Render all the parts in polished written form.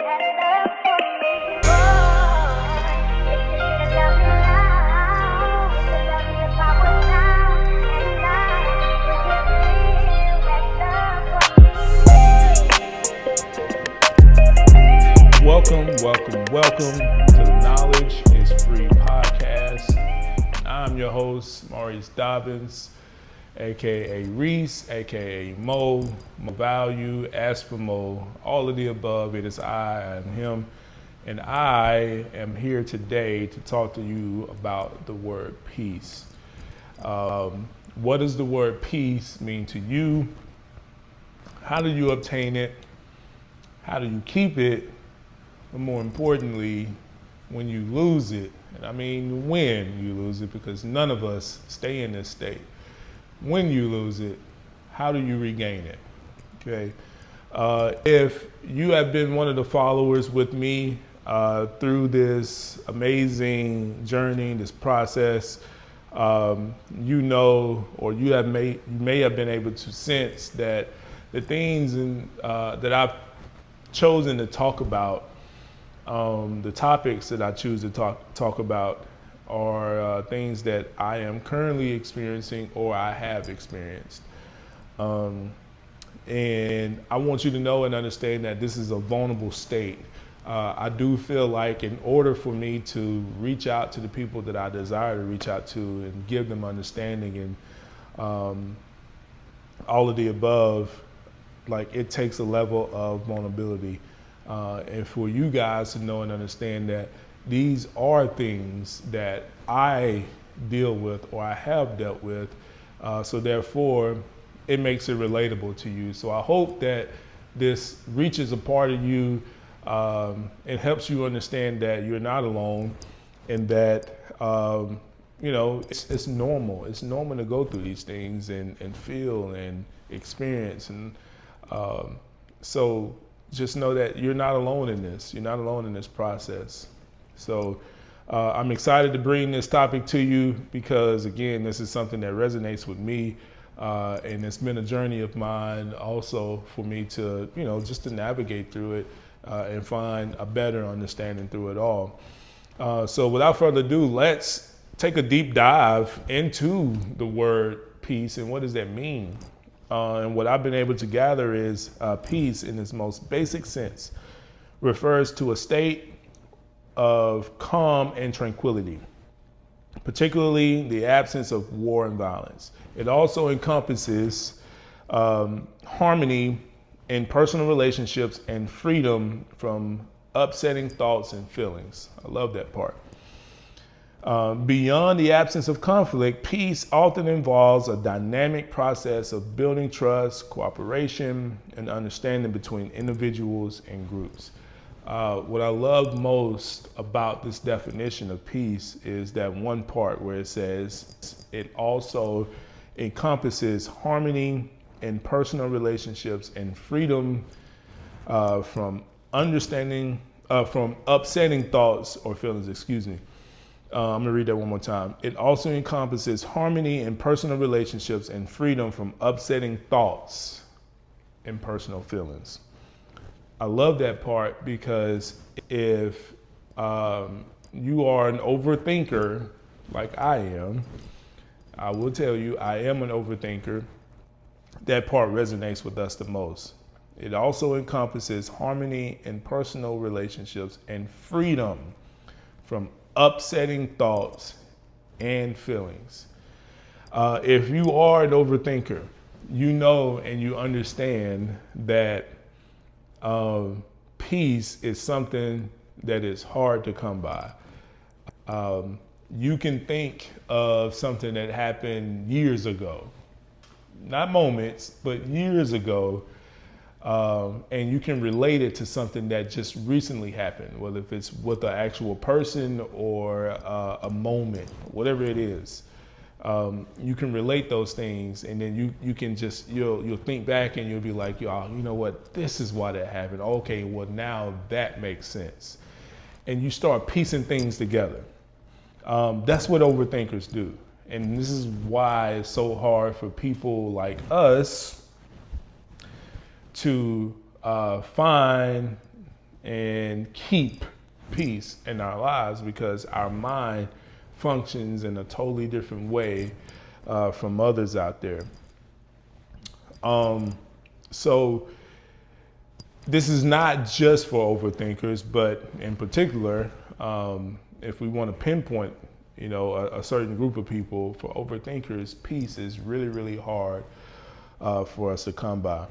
Welcome to the Knowledge is Free podcast. I'm your host, Maurice Dobbins, aka Reese, aka Mo Value, as for Mo, all of the above. It is I and him, and I am here today to talk to you about the word peace. What does the word peace mean to you? How do you obtain it? How do you keep it? But more importantly, when you lose it, and I mean when you lose it, because none of us stay in this state. When you lose it, how do you regain it? Okay. If you have been one of the followers with me through this amazing journey, this process, you know, or you may have been able to sense that the things that I've chosen to talk about, the topics that I choose to talk about are things that I am currently experiencing or I have experienced. And I want you to know and understand that this is a vulnerable state. I do feel like in order for me to reach out to the people that I desire to reach out to and give them understanding and all of the above, like it takes a level of vulnerability. And for you guys to know and understand that these are things that I deal with or I have dealt with. So therefore, it makes it relatable to you. So I hope that this reaches a part of you and helps you understand that you're not alone and that, you know, it's normal. It's normal to go through these things and feel and experience. And so just know that you're not alone in this. You're not alone in this process. So I'm excited to bring this topic to you because, again, this is something that resonates with me. And it's been a journey of mine also for me to, you know, just to navigate through it and find a better understanding through it all. So without further ado, let's take a deep dive into the word peace and what does that mean? And what I've been able to gather is peace in its most basic sense refers to a state of calm and tranquility, particularly the absence of war and violence. It also encompasses harmony in personal relationships and freedom from upsetting thoughts and feelings. I love that part. Beyond the absence of conflict, peace often involves a dynamic process of building trust, cooperation, and understanding between individuals and groups. What I love most about this definition of peace is that one part where it says it also encompasses harmony in personal relationships and freedom from upsetting thoughts or feelings, I'm gonna read that one more time. It also encompasses harmony in personal relationships and freedom from upsetting thoughts and personal feelings. I love that part because if you are an overthinker like I am, I will tell you I am an overthinker. That part resonates with us the most. It also encompasses harmony in personal relationships and freedom from upsetting thoughts and feelings. If you are an overthinker, you know and you understand that peace is something that is hard to come by. You can think of something that happened years ago, not moments, but years ago, and you can relate it to something that just recently happened, whether if it's with an actual person or a moment, whatever it is. You can relate those things, and then you can just you'll think back and you'll be like, y'all, you know what? This is why that happened. Okay, well now that makes sense, and you start piecing things together. That's what overthinkers do, and this is why it's so hard for people like us to find and keep peace in our lives, because our mind functions in a totally different way from others out there. So this is not just for overthinkers, but in particular, if we want to pinpoint, a certain group of people, for overthinkers, peace is really, really hard for us to come by.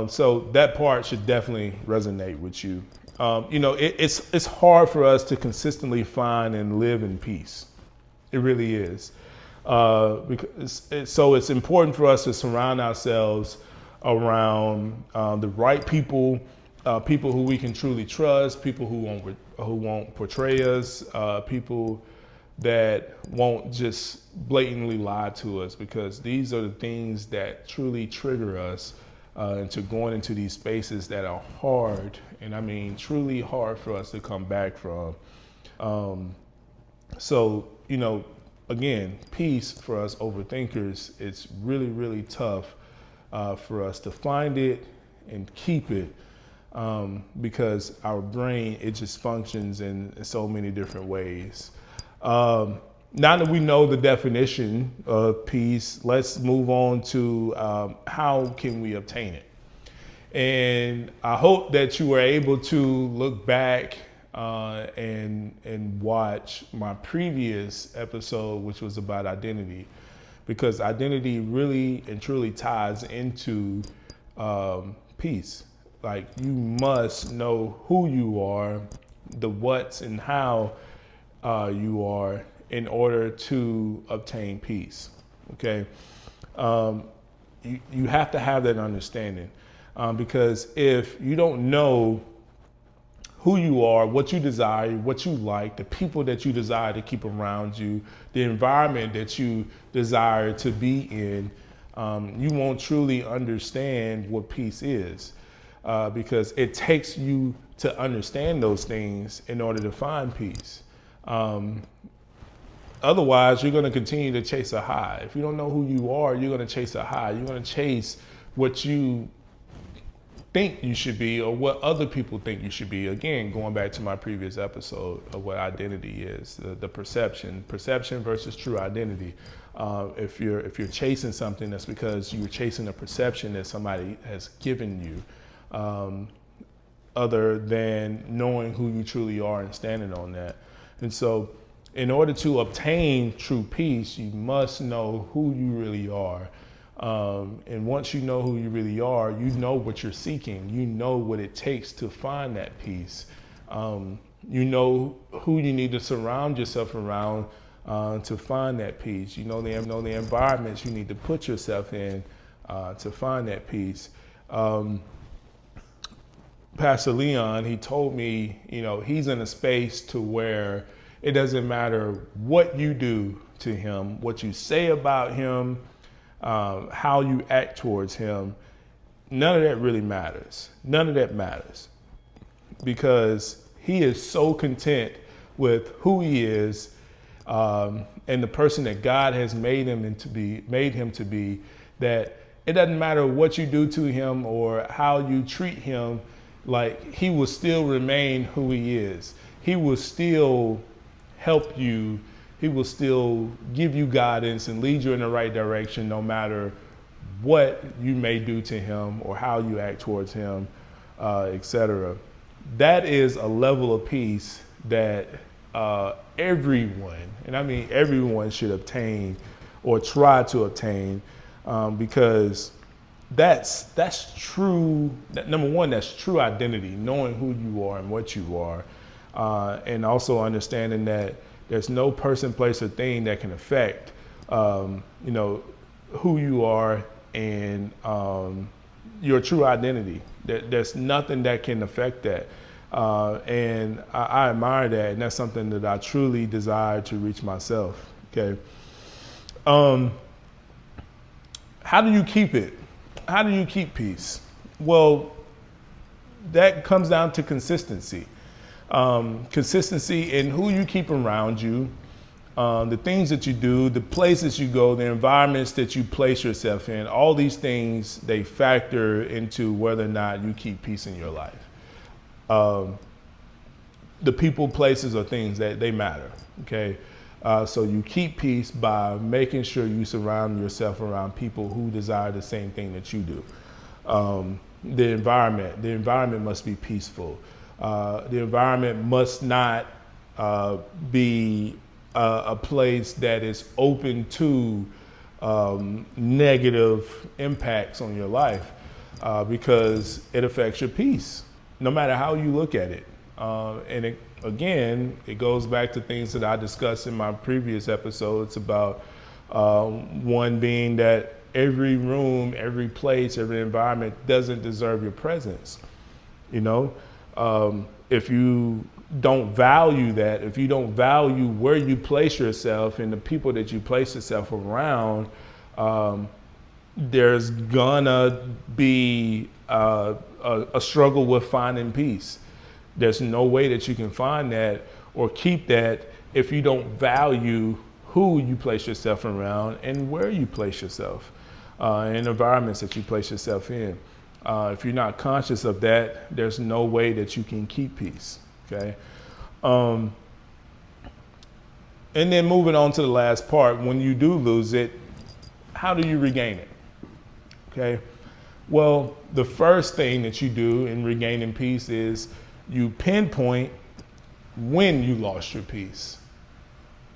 So that part should definitely resonate with you. It's hard for us to consistently find and live in peace. It really is. So it's important for us to surround ourselves around the right people, people who we can truly trust, people who won't portray us, people that won't just blatantly lie to us, because these are the things that truly trigger us into going into these spaces that are hard, and I mean truly hard for us to come back from. So, again, peace for us overthinkers, it's really, really tough for us to find it and keep it, because our brain, it just functions in so many different ways. Now that we know the definition of peace, let's move on to how can we obtain it. And I hope that you were able to look back and watch my previous episode, which was about identity, because identity really and truly ties into peace. Like, you must know who you are, the what's and how you are, in order to obtain peace. Okay, you have to have that understanding, because if you don't know who you are, what you desire, what you like, the people that you desire to keep around you, the environment that you desire to be in, you won't truly understand what peace is, because it takes you to understand those things in order to find peace. Otherwise, you're going to continue to chase a high. If you don't know who you are, you're going to chase a high. You're going to chase what you think you should be, or what other people think you should be. Again, going back to my previous episode of what identity is, the perception versus true identity. If you're chasing something, that's because you're chasing a perception that somebody has given you, other than knowing who you truly are and standing on that. And so, in order to obtain true peace, you must know who you really are. And once you know who you really are, you know what you're seeking. You know what it takes to find that peace. You know who you need to surround yourself around to find that peace. You know the environments you need to put yourself in to find that peace. Pastor Leon, he told me, he's in a space to where it doesn't matter what you do to him, what you say about him, how you act towards him. None of that really matters. None of that matters, because he is so content with who he is, and the person that God has made him to be, that it doesn't matter what you do to him or how you treat him. Like, he will still remain who he is. He will still help you. He will still give you guidance and lead you in the right direction, no matter what you may do to him or how you act towards him, etc. That is a level of peace that everyone, and I mean everyone, should obtain or try to obtain, because that's true. Number one, that's true identity, knowing who you are and what you are, and also understanding that there's no person, place, or thing that can affect, who you are and your true identity. There's nothing that can affect that, and I admire that, and that's something that I truly desire to reach myself. Okay. How do you keep it? How do you keep peace? Well, that comes down to consistency. Consistency in who you keep around you, the things that you do, the places you go, the environments that you place yourself in. All these things, they factor into whether or not you keep peace in your life. the people, places, or things that they matter. Okay, so you keep peace by making sure you surround yourself around people who desire the same thing that you do. The environment must be peaceful. The environment must not be a place that is open to negative impacts on your life, because it affects your peace, no matter how you look at it. And again, it goes back to things that I discussed in my previous episodes about one being that every room, every place, every environment doesn't deserve your presence. You know, if you don't value that, if you don't value where you place yourself and the people that you place yourself around, there's gonna be a struggle with finding peace. There's no way that you can find that or keep that if you don't value who you place yourself around and where you place yourself, and environments that you place yourself in. If you're not conscious of that, there's no way that you can keep peace. Okay. And then moving on to the last part, when you do lose it, how do you regain it? Okay. Well, the first thing that you do in regaining peace is you pinpoint when you lost your peace.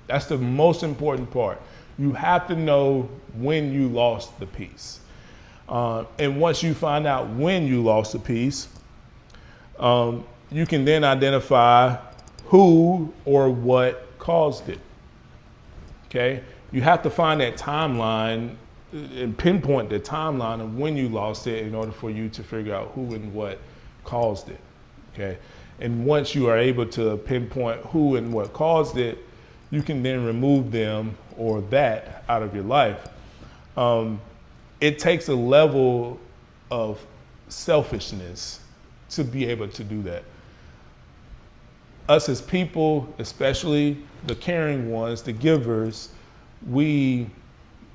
That's the most important part. You have to know when you lost the peace. And once you find out when you lost the peace, you can then identify who or what caused it. Okay? You have to find that timeline and pinpoint the timeline of when you lost it in order for you to figure out who and what caused it. Okay? And once you are able to pinpoint who and what caused it, you can then remove them or that out of your life. It takes a level of selfishness to be able to do that. Us as people, especially the caring ones, the givers, we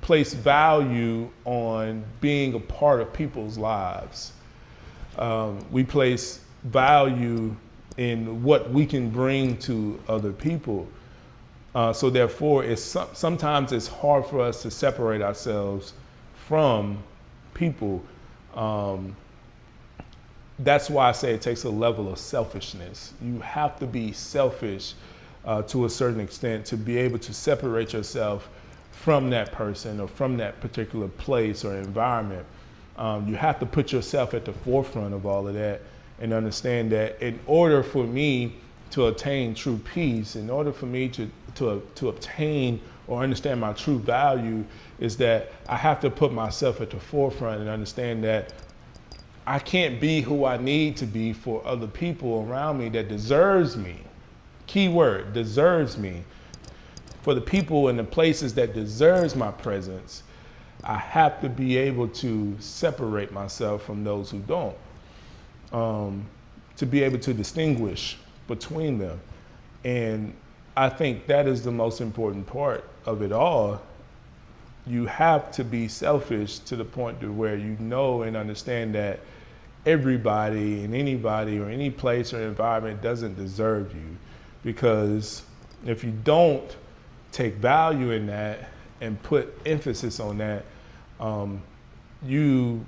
place value on being a part of people's lives. We place value in what we can bring to other people. So therefore, sometimes it's hard for us to separate ourselves from people. That's why I say it takes a level of selfishness. You have to be selfish to a certain extent to be able to separate yourself from that person or from that particular place or environment. You have to put yourself at the forefront of all of that and understand that in order for me to attain true peace, in order for me to obtain or understand my true value, is that I have to put myself at the forefront and understand that I can't be who I need to be for other people around me that deserves me. Key word, deserves me. For the people and the places that deserves my presence, I have to be able to separate myself from those who don't. To be able to distinguish between them. And I think that is the most important part of it all. You have to be selfish to the point to where you know and understand that everybody and anybody or any place or environment doesn't deserve you. Because if you don't take value in that and put emphasis on that, you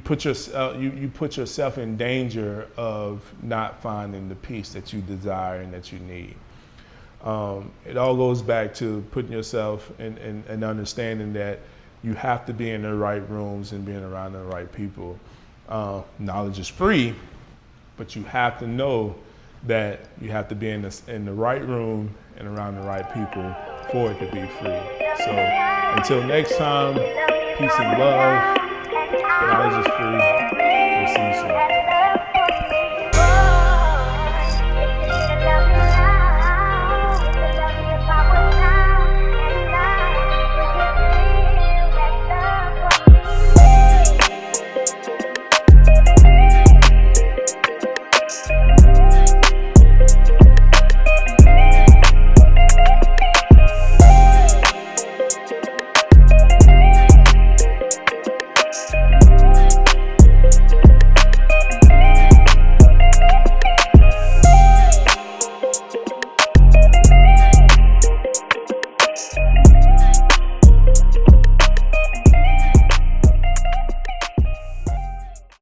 put yourself in danger of not finding the peace that you desire and that you need. It all goes back to putting yourself and understanding that you have to be in the right rooms and being around the right people. Knowledge is free, but you have to know that you have to be in the right room and around the right people for it to be free. So until next time, peace and love. Knowledge is free. We'll see you soon.